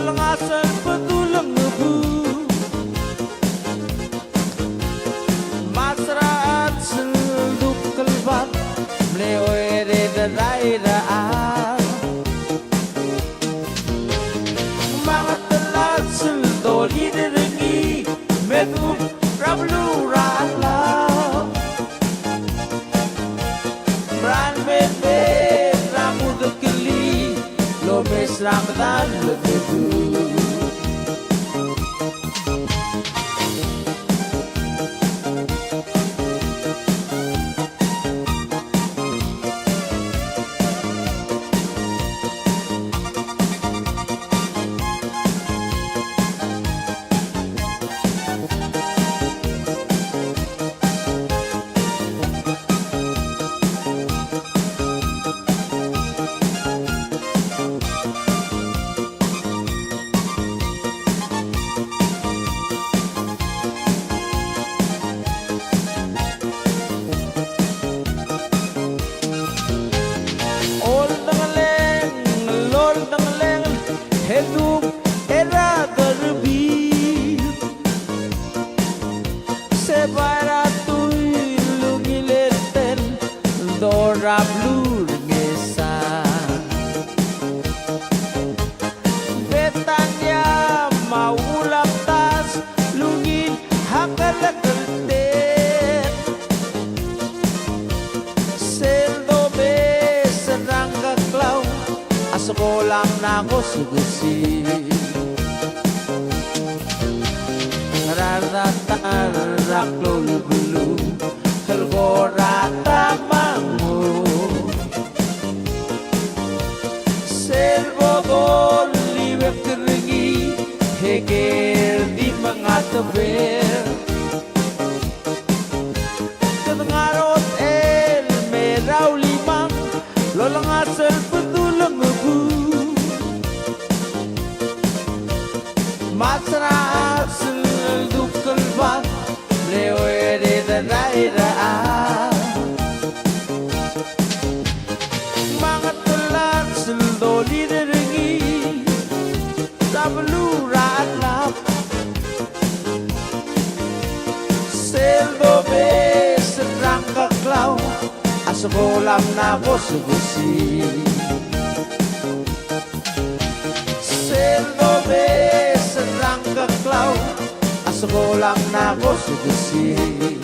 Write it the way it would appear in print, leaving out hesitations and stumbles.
lolang asal petulang ngebu Masraat selduk kelbat Mlewe de daerah Mangat telat seldoli derengi Metu rablu ralau Bran bebe ramu dekeli Lomes ramadan lebebu Hedum era terbi Sebaratui lungileten Dora blur ngesa Betanya mau laptas Lungil hakalakenten Seldo be serangga klau Sekolah nako sugusi Rata tarak lulu bulu Helgorata mangu Serbo liwek keringi Heger di mengateber Ketengarot el merau limang Lolang asal petulang ngebu Masraat selduk kelbat Mlewe de daerah Mangat telat seldoli derengi Sabelu ratlap Seldo be serang kaklau Asekolam nako sugusi Seldo be serang kaklau Asekolam nako sugusi